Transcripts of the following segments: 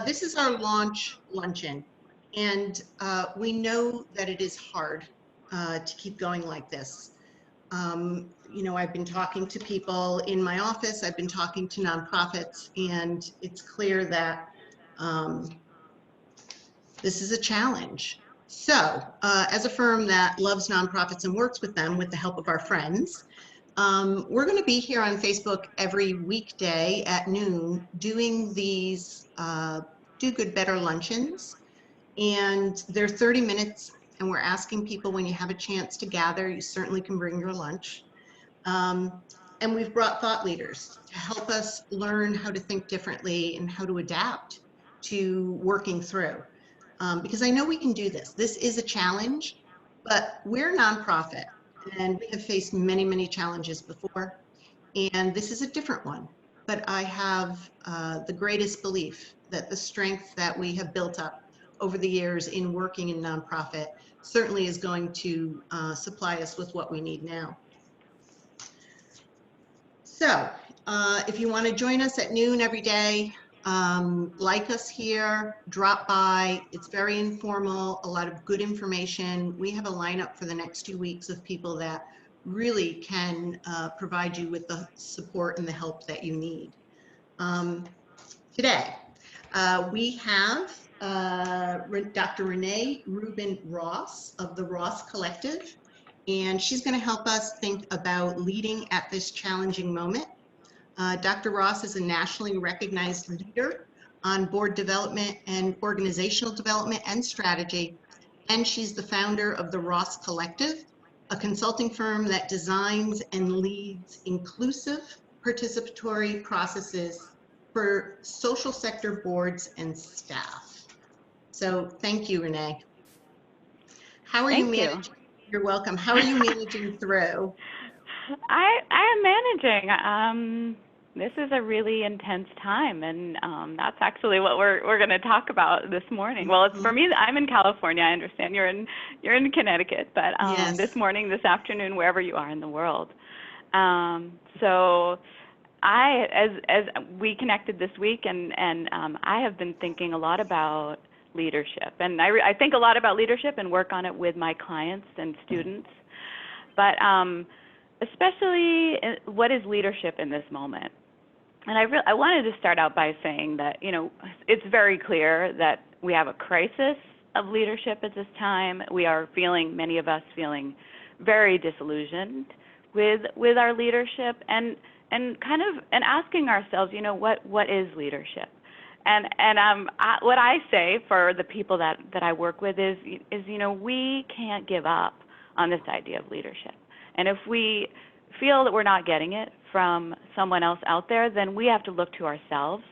This is our launch luncheon, and we know that it is hard to keep going like this. I've been talking to people in my office, I've been talking to nonprofits, and it's clear that this is a challenge. So, as a firm that loves nonprofits and works with them with the help of our friends, we're going to be here on Facebook every weekday at noon doing these Do Good Better luncheons. And they're 30 minutes, and we're asking people, when you have a chance to gather, you certainly can bring your lunch. And we've brought thought leaders to help us learn how to think differently and how to adapt to working through. Because I know we can do this. This is a challenge, but we're a nonprofit, and we have faced many, many challenges before, and this is a different one. But I have the greatest belief that the strength that we have built up over the years in working in nonprofit certainly is going to supply us with what we need now. So if you want to join us at noon every day, like us here, drop by. It's very informal, a lot of good information. We have a lineup for the next 2 weeks of people that really can provide you with the support and the help that you need. Today, we have Dr. Renee Rubin Ross of the Ross Collective, and she's going to help us think about leading at this challenging moment. Dr. Ross is a nationally recognized leader on board development and organizational development and strategy, and she's the founder of the Ross Collective, a consulting firm that designs and leads inclusive participatory processes for social sector boards and staff. So thank you, Renee. How are you managing? You're welcome. How are you managing through? I am managing. This is a really intense time, and that's actually what we're going to talk about this morning. Well, it's for me. I'm in California. I understand you're in Connecticut, but yes. This morning, this afternoon, wherever you are in the world. So as we connected this week, and I have been thinking a lot about leadership, and I think a lot about leadership and work on it with my clients and students, but especially what is leadership in this moment. And I wanted to start out by saying that, it's very clear that we have a crisis of leadership at this time. We are many of us feeling very disillusioned with our leadership, and asking ourselves, what is leadership? And what I say for the people that I work with is we can't give up on this idea of leadership. And if we feel that we're not getting it from someone else out there, then we have to look to ourselves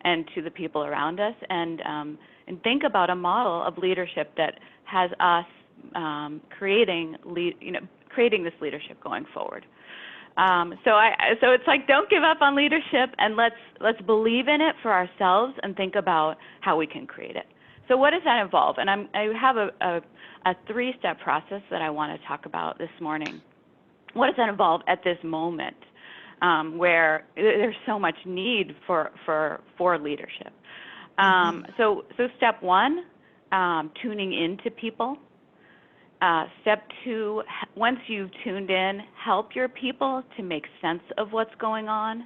and to the people around us, and think about a model of leadership that has us creating this leadership going forward. So it's like, don't give up on leadership, and let's believe in it for ourselves and think about how we can create it. So what does that involve? And I have a three-step process that I want to talk about this morning. What does that involve at this moment, where there's so much need for leadership? So step one, tuning into people. Step two, once you've tuned in, help your people to make sense of what's going on.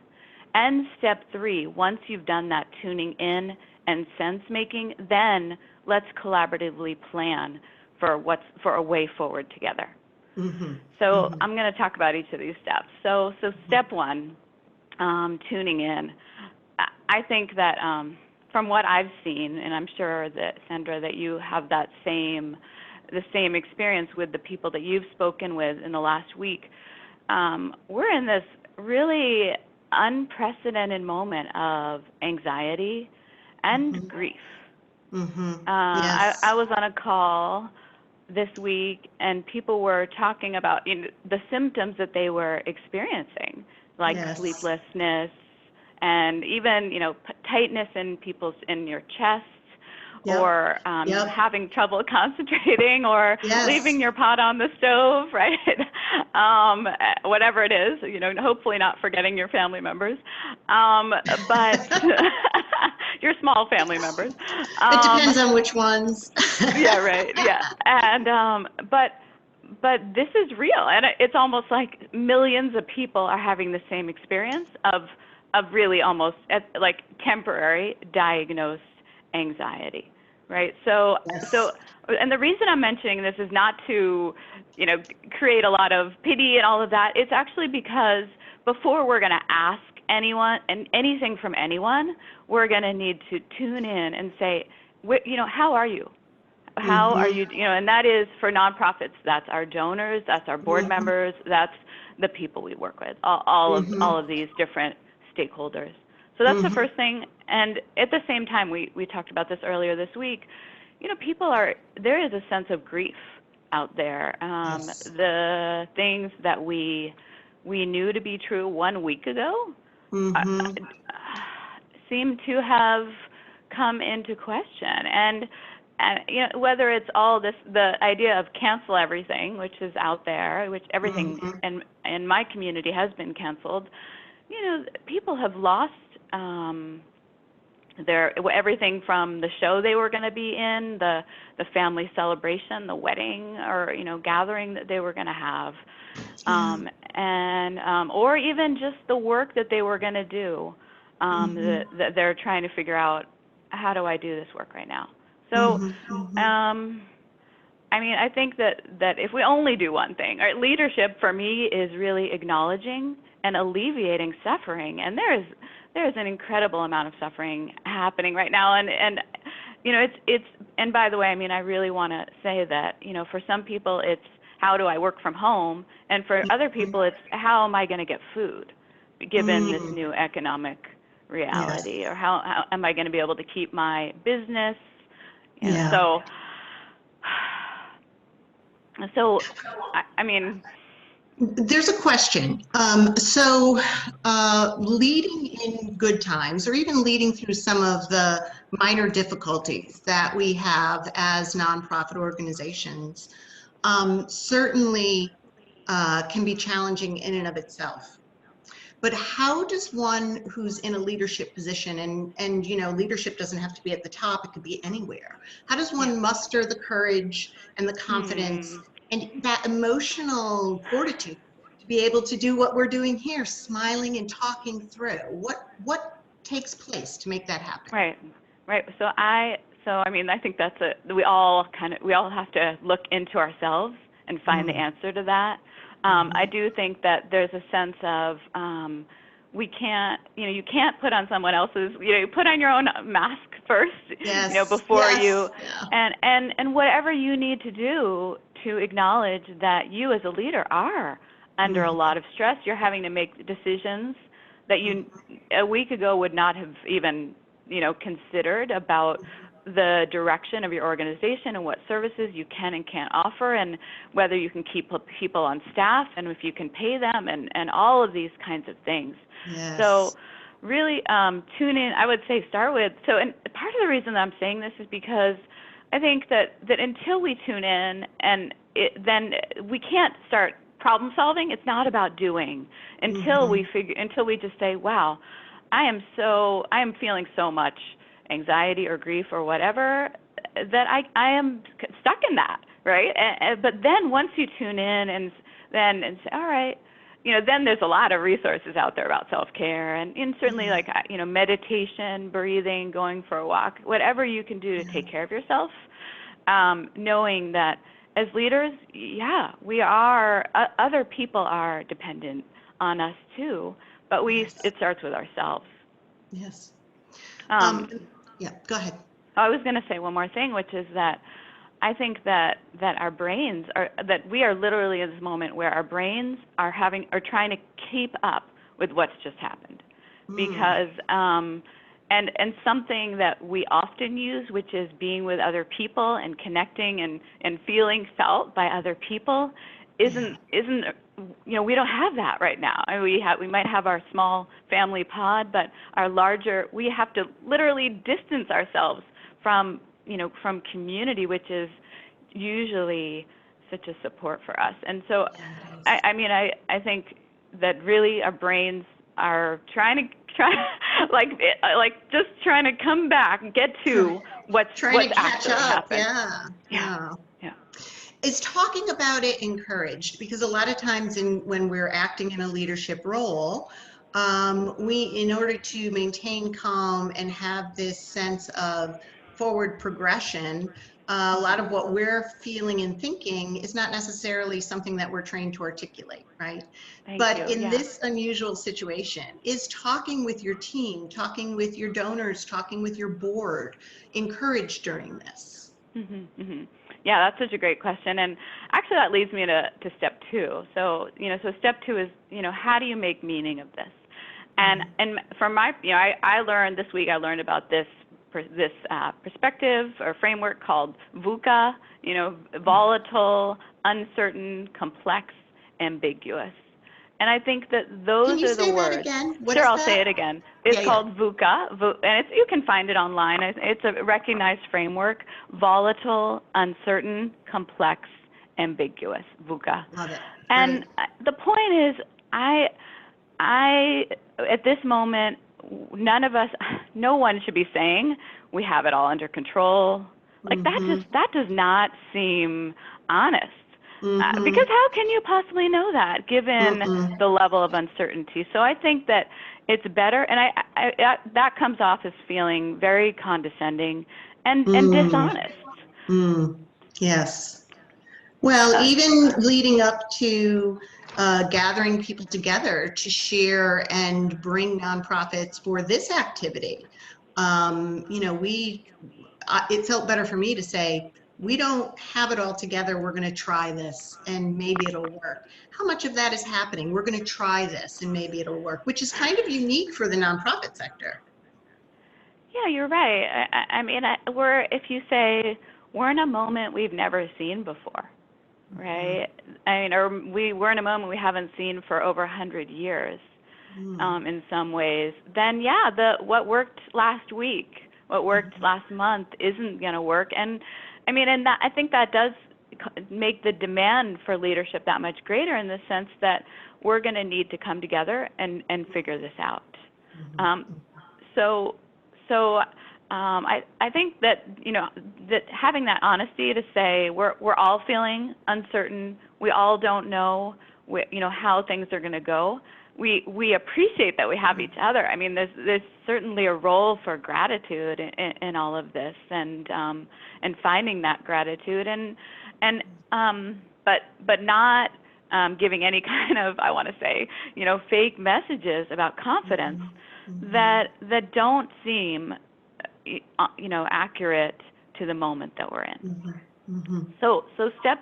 And step three, once you've done that tuning in and sense making, then let's collaboratively plan for a way forward together. So I'm going to talk about each of these steps. So step one, tuning in. I think that from what I've seen, and I'm sure that, Sandra, that you have the same experience with the people that you've spoken with in the last week, we're in this really unprecedented moment of anxiety and grief. Yes. I was on a call this week, and people were talking about the symptoms that they were experiencing, like sleeplessness, and even tightness in your chest, or having trouble concentrating, or leaving your pot on the stove, right? Whatever it is, hopefully not forgetting your family members. But your small family members. It depends on which ones. Yeah, right. Yeah, and but this is real, and it's almost like millions of people are having the same experience of really almost like temporary diagnosed anxiety, right? So Yes. and the reason I'm mentioning this is not to, create a lot of pity and all of that. It's actually because before we're going to ask anyone and anything from anyone, we're going to need to tune in and say, how are you? How are you, and that is for nonprofits, that's our donors, that's our board members, that's the people we work with, all of these different stakeholders. So that's the first thing. And at the same time, we talked about this earlier this week, there is a sense of grief out there. Yes. The things that we knew to be true 1 week ago seem to have come into question. And whether it's all this, the idea of cancel everything, which is out there, which everything in my community has been canceled, people have lost everything from the show they were going to be in, the family celebration, the wedding, or gathering that they were going to have, and or even just the work that they were going to do, that they're trying to figure out, how do I do this work right now? So, I think that if we only do one thing, or leadership for me is really acknowledging and alleviating suffering, and there's an incredible amount of suffering happening right now, and it's and by the way, I really want to say that for some people it's how do I work from home, and for other people it's how am I going to get food given this new economic reality, or how am I going to be able to keep my business. So, There's a question. Leading in good times, or even leading through some of the minor difficulties that we have as nonprofit organizations, certainly can be challenging in and of itself. But how does one who's in a leadership position, and leadership doesn't have to be at the top, it could be anywhere. How does one muster the courage and the confidence and that emotional fortitude to be able to do what we're doing here, smiling and talking through? What takes place to make that happen? Right. So I think we all have to look into ourselves and find the answer to that. I do think that there's a sense of we can't, you can't put on someone else's, you put on your own mask first, before you, and whatever you need to do to acknowledge that you as a leader are under a lot of stress. You're having to make decisions that you a week ago would not have even, considered about the direction of your organization and what services you can and can't offer, and whether you can keep people on staff, and if you can pay them, and all of these kinds of things. So really tune in. I would say start with, and part of the reason that I'm saying this is because I think that until we tune in, and then we can't start problem solving. It's not about doing until we just say, wow, I am feeling so much anxiety or grief or whatever that I am stuck in that, right? But then once you tune in and say, all right, then there's a lot of resources out there about self-care, and certainly like meditation, breathing, going for a walk, whatever you can do to take care of yourself, knowing that as leaders, we are, other people are dependent on us too, but it starts with ourselves. Yes. Go ahead. I was going to say one more thing, which is that I think that our brains that we are literally in this moment where our brains are trying to keep up with what's just happened, because and something that we often use, which is being with other people and connecting and feeling felt by other people, isn't we don't have that right now. We might have our small family pod, but our larger, we have to literally distance ourselves from community, which is usually such a support for us. And so I think that really our brains are trying to just trying to come back, get to what's trying to catch actually up. happened. Yeah. Yeah. Is talking about it encouraged? Because a lot of times when we're acting in a leadership role, in order to maintain calm and have this sense of forward progression, a lot of what we're feeling and thinking is not necessarily something that we're trained to articulate, right? Thank you. But in Yeah. this unusual situation, is talking with your team, talking with your donors, talking with your board encouraged during this? Yeah, that's such a great question, and actually that leads me to step 2. So step 2 is how do you make meaning of this? And from my I learned this week, I learned about this perspective or framework called VUCA. Volatile, uncertain, complex, ambiguous. And I think that those are the words. Can you say that again? What sure, is I'll that? say it again. It's called VUCA, and you can find it online. It's a recognized framework: volatile, uncertain, complex, ambiguous. VUCA. Love it. And the point is, I at this moment, no one should be saying we have it all under control. Like that does not seem honest. Because how can you possibly know that given the level of uncertainty? So I think that it's better, and that comes off as feeling very condescending and dishonest. Yes. Well, even leading up to gathering people together to share and bring nonprofits for this activity, it felt better for me to say, we don't have it all together. We're going to try this and maybe it'll work. How much of that is happening? We're going to try this and maybe it'll work, which is kind of unique for the nonprofit sector. Yeah, you're right. If you say we're in a moment we've never seen before, right? We're in a moment we haven't seen for over 100 years, in some ways. Then what worked last week, what worked last month isn't going to work. And I think that does make the demand for leadership that much greater, in the sense that we're going to need to come together and figure this out. I think that that having that honesty to say we're all feeling uncertain, we all don't know how things are going to go. We appreciate that we have each other. There's certainly a role for gratitude in all of this, and finding that gratitude, but not giving any kind of, I want to say, fake messages about confidence that don't seem accurate to the moment that we're in. So step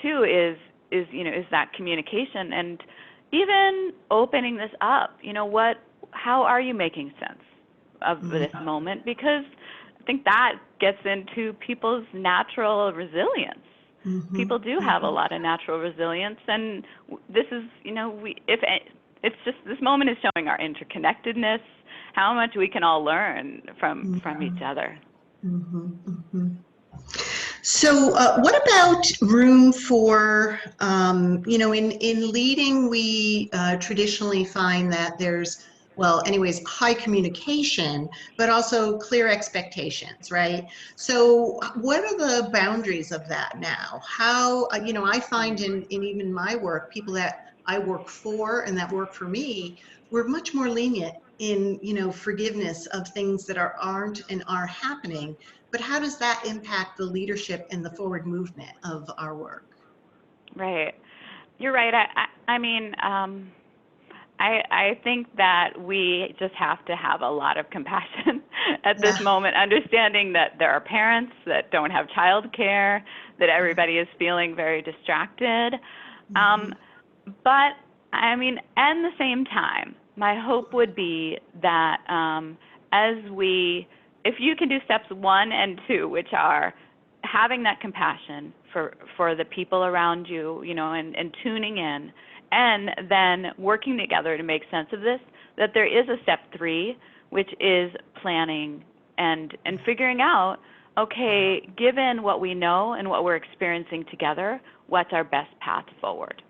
2 is that communication, and even opening this up. How are you making sense of this moment? Because I think that gets into people's natural resilience. People do have a lot of natural resilience, and this is, it's just, this moment is showing our interconnectedness, how much we can all learn from each other. So what about room for, in leading, we traditionally find that there's, high communication, but also clear expectations, right? So what are the boundaries of that now? How, I find in even my work, people that I work for and that work for me, we're much more lenient in, forgiveness of things that aren't and are happening. But how does that impact the leadership and the forward movement of our work? Right. You're right. I think that we just have to have a lot of compassion at this moment, understanding that there are parents that don't have childcare, that everybody is feeling very distracted. But at the same time, my hope would be that if you can do steps 1 and 2, which are having that compassion for the people around you, and tuning in, and then working together to make sense of this, that there is a step 3, which is planning and figuring out, okay, given what we know and what we're experiencing together, what's our best path forward?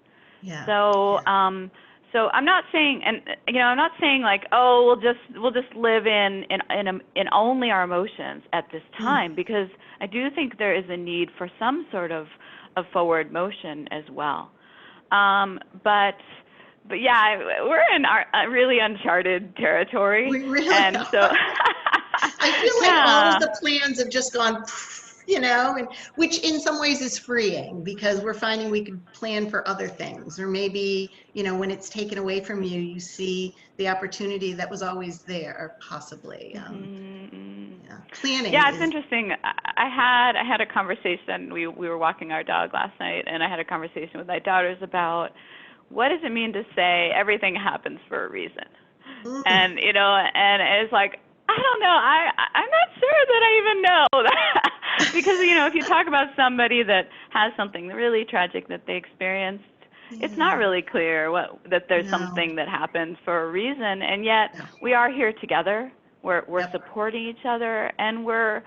So I'm not saying, and I'm not saying like, oh, we'll just live in only our emotions at this time, because I do think there is a need for some sort of forward motion as well. But yeah, we're in our really uncharted territory, We really and are. so I feel like all yeah. of the plans have just gone, and which in some ways is freeing, because we're finding we could plan for other things, or maybe, when it's taken away from you, you see the opportunity that was always there, possibly. Yeah. Planning Yeah, it's is, interesting. I had a conversation. We were walking our dog last night, and I had a conversation with my daughters about what does it mean to say everything happens for a reason. And and it's like, I don't know. I'm not sure that I even know that because if you talk about somebody that has something really tragic that they experienced, it's not really clear that there's no, something that happens for a reason, and yet no. we are here together. We're Yep. supporting each other, and we're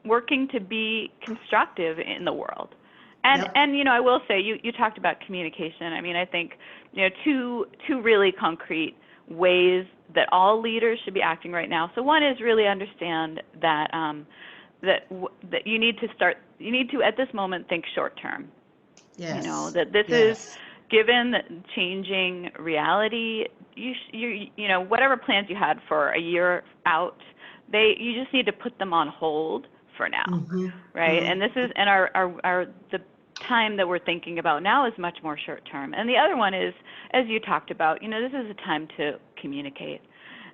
working to be constructive in the world. And Yep. I will say, you talked about communication. I mean, I think two really concrete ways that all leaders should be acting right now. So one is really understand that that you need to at this moment think short term. Yes. That this is, Yes. given the changing reality, whatever plans you had for a year out, you just need to put them on hold for now, right? And this is, and the time that we're thinking about now is much more short term. And the other one is, as you talked about, this is a time to communicate.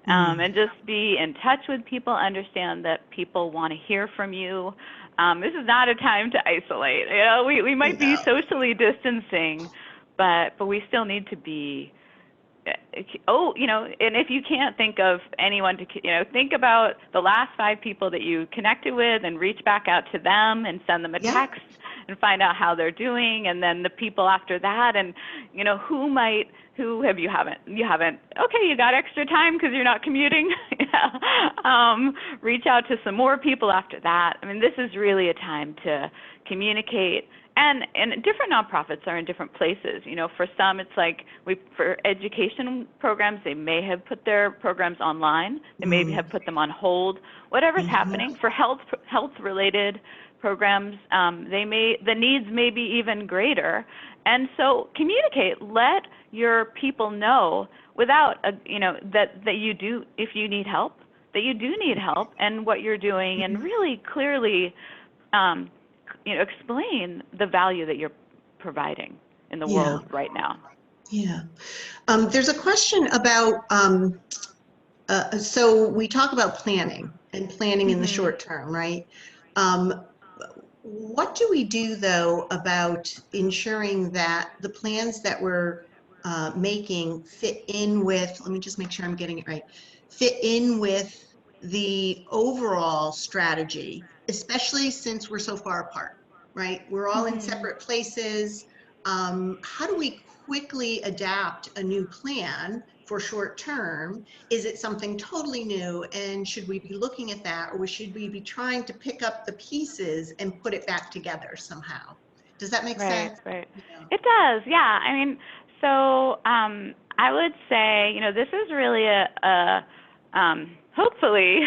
And just be in touch with people, understand that people want to hear from you. This is not a time to isolate. We might be No. socially distancing, but we still need to be. And if you can't think of anyone to, think about the last 5 people that you connected with and reach back out to them and send them a Yeah. text and find out how they're doing, and then the people after that, and who have you haven't, okay, you got extra time because you're not commuting. Reach out to some more people after that. I mean, this is really a time to communicate. And different nonprofits are in different places. For some, it's like for education programs, they may have put their programs online. They maybe have put them on hold. Whatever's happening for health-related programs, the needs may be even greater. And so communicate. Let your people know without that you do, if you need help, that you do need help, and what you're doing, and really clearly explain the value that you're providing in the world right now. Yeah. There's a question about, so we talk about planning and planning in the short term, right? What do we do, though, about ensuring that the plans that we're making fit in with, let me just make sure I'm getting it right, fit in with the overall strategy, especially since we're so far apart, right? We're all in separate places. How do we quickly adapt a new plan for short term? Is it something totally new, and should we be looking at that, or should we be trying to pick up the pieces and put it back together somehow? Does that make Right, sense? right. Yeah. It does, yeah. I mean, so I would say, this is really hopefully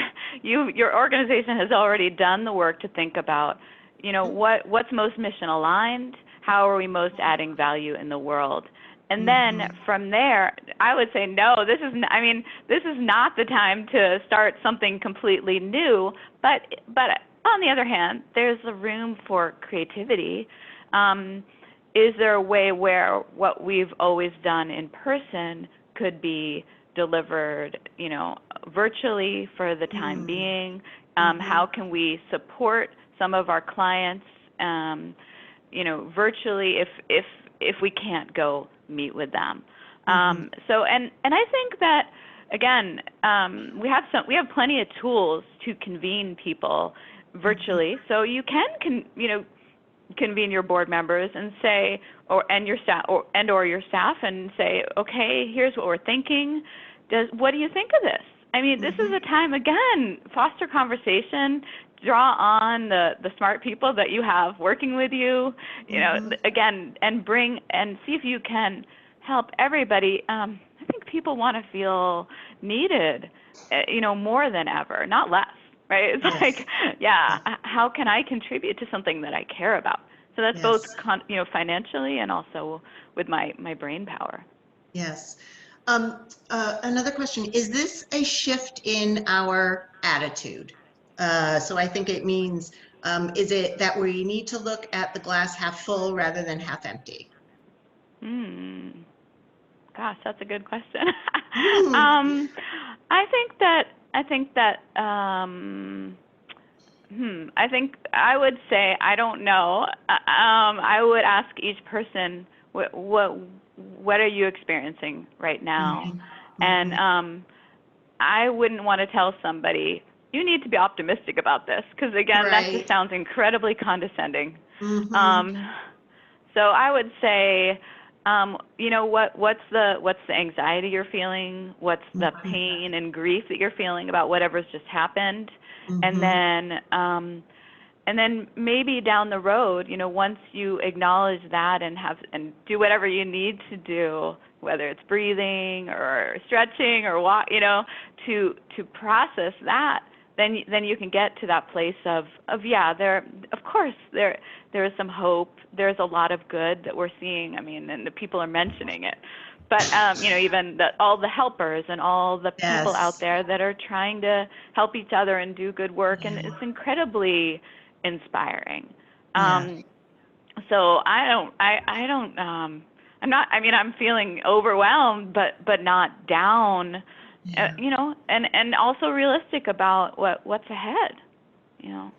your organization has already done the work to think about, what's most mission aligned, how are we most adding value in the world. And then from there, I would say, no, this is not the time to start something completely new, but on the other hand, there's a room for creativity. Is there a way where what we've always done in person could be delivered, virtually for the time being? How can we support some of our clients, virtually if we can't go meet with them? So and I think that, again, we have plenty of tools to convene people virtually. So you can convene your board members and say, and your staff, or your staff, and say, okay, here's what we're thinking. What do you think of this? I mean, this is a time, again, foster conversation, draw on the smart people that you have working with you, again, and see if you can help everybody, I think people want to feel needed, more than ever, not less, right? It's Yes. like, how can I contribute to something that I care about? So that's both, Yes. financially and also with my brain power. Yes. Another question, is this a shift in our attitude? So I think it means, is it that we need to look at the glass half full rather than half empty? Gosh, that's a good question. Hmm. I think that I think I would say I don't know. I would ask each person what are you experiencing right now, Mhm. and Mhm. I wouldn't want to tell somebody you need to be optimistic about this, because again, that just Right. sounds incredibly condescending. Mhm. Um, so I would say, what's the anxiety you're feeling? What's the Mhm. pain and grief that you're feeling about whatever's just happened? And Mhm. then maybe down the road, once you acknowledge that and do whatever you need to do, whether it's breathing or stretching or walk, to process that, then you can get to that place of there, of course there is some hope. There's a lot of good that we're seeing. I mean, and the people are mentioning it. But even all the helpers and all the people out Yes. there that are trying to help each other and do good work, and Yeah. it's incredibly inspiring. Yeah. So I don't I'm not, I mean, I'm feeling overwhelmed, but not down, Yeah. and also realistic about what's ahead, you know.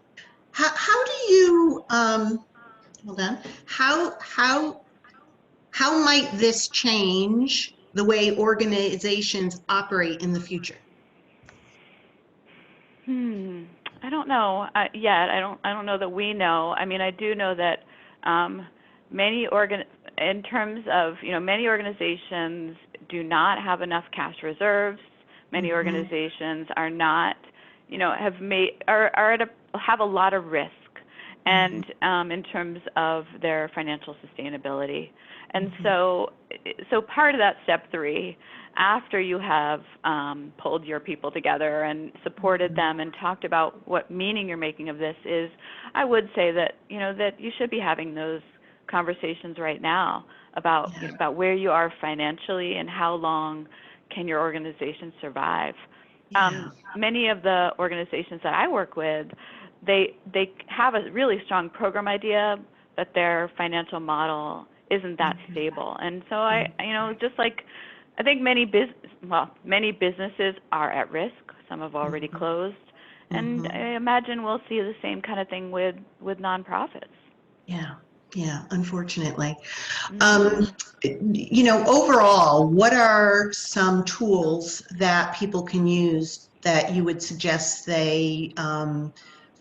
How do you hold on. How might this change the way organizations operate in the future? Hmm. I don't know yet. I don't know that we know. I mean, I do know that many in terms of, many organizations do not have enough cash reserves. Many Mm-hmm. organizations are not, have made are at have a lot of risk, Mm-hmm. and in terms of their financial sustainability. And Mm-hmm. so part of that step 3, after you have pulled your people together and supported them and talked about what meaning you're making of this, is I would say that that you should be having those conversations right now about Yeah. about where you are financially and how long can your organization survive. Yeah. Many of the organizations that I work with, they have a really strong program idea, but their financial model isn't that stable. And so just like I think many businesses are at risk. Some have already Mm-hmm. closed, and Mm-hmm. I imagine we'll see the same kind of thing with nonprofits. Yeah. Yeah. Unfortunately. Mhm. Overall, what are some tools that people can use that you would suggest they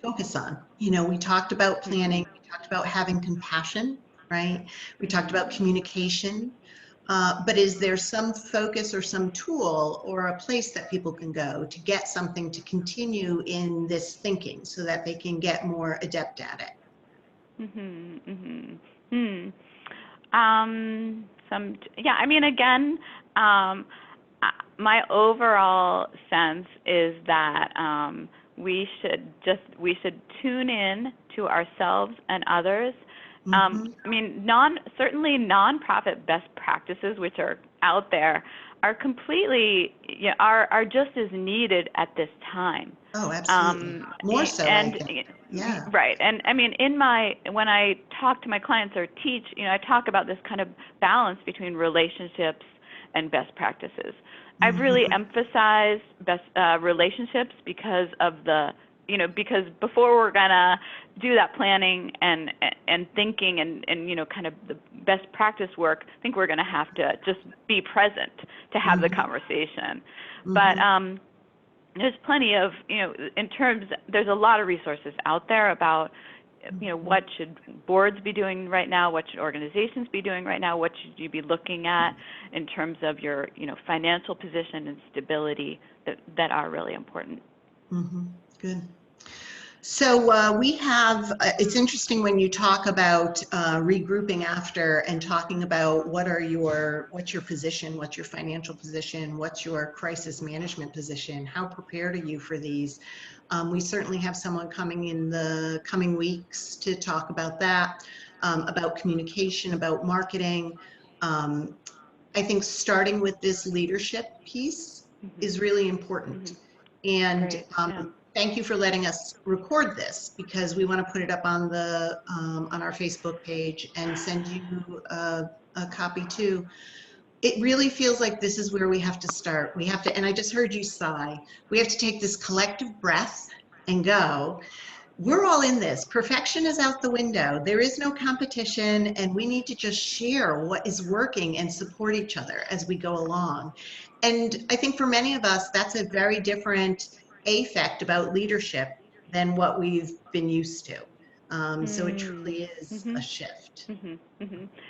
focus on? We talked about planning, Mhm. we talked about having compassion, right? We talked about Mhm. communication. But is there some focus or some tool or a place that people can go to get something to continue in this thinking so that they can get more adept at it? Mhm. Mhm. Hmm. Yeah, I mean, again, my overall sense is that we should tune in to ourselves and others. Mm-hmm. I mean, certainly nonprofit best practices, which are out there, are completely, are just as needed at this time. Oh, absolutely. More so, I And think. Yeah. right, and I mean, when I talk to my clients or teach, I talk about this kind of balance between relationships and best practices. I've really Mm-hmm. emphasized best relationships because of because before we're gonna do that planning and thinking and kind of the best practice work, I think we're gonna have to just be present to have the Mm-hmm. conversation. But Mm-hmm. there's plenty of, there's a lot of resources out there about, what should boards be doing right now, what should organizations be doing right now, what should you be looking at in terms of your, financial position and stability that are really important. Mm-hmm. Good. So we have, it's interesting when you talk about regrouping after and talking about what's your position, what's your financial position, what's your crisis management position, how prepared are you for these? We certainly have someone coming in the coming weeks to talk about that, about communication, about marketing. Um, I think starting with this leadership piece is really important. And Great. Yeah. thank you for letting us record this, because we want to put it up on the on our Facebook page and send you a copy too. It really feels like this is where we have to start. We have to, and I just heard you sigh, we have to take this collective breath and go, we're all in this. Perfection is out the window. There is no competition, and we need to just share what is working and support each other as we go along. And I think for many of us, that's a very different affect about leadership than what we've been used to. So it truly is a shift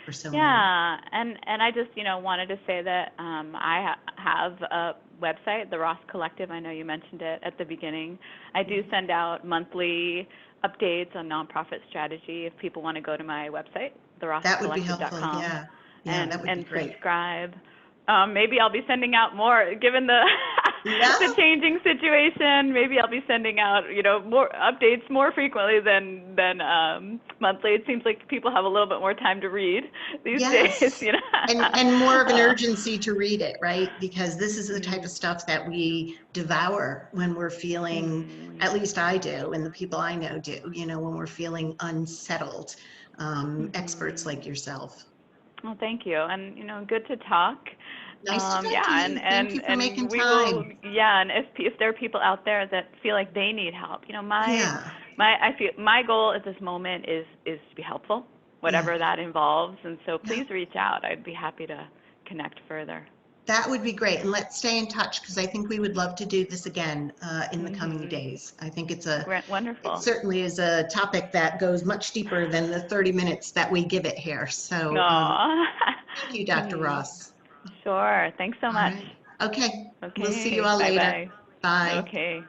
for so many. Yeah, and I just wanted to say that I have a website, the Ross Collective. I know you mentioned it at the beginning. I do send out monthly updates on nonprofit strategy. If people want to go to my website, That would be helpful. therosscollective.com, Yeah. Yeah, that would be great. subscribe. Maybe I'll be sending out more, given the Yeah. the changing situation. Maybe I'll be sending out, more updates more frequently than monthly. It seems like people have a little bit more time to read these days, And more of an urgency to read it, right? Because this is the type of stuff that we devour when we're feeling, at least I do, and the people I know do, when we're feeling unsettled, experts like yourself. Well, thank you, and good to talk. Nice to talk to Yeah, you. Thank you for making and we will. time. Yeah, and if there are people out there that feel like they need help, Yeah. I feel my goal at this moment is to be helpful, whatever Yeah. that involves, and so Yeah. please reach out. I'd be happy to connect further. That would be great. And let's stay in touch, because I think we would love to do this again in the coming days. I think it Wonderful. certainly is a topic that goes much deeper than the 30 minutes that we give it here. So thank you, Dr. Ross. Sure. Thanks so All much. right. Okay. We'll see you Okay. all later. Bye-bye. Bye. Okay.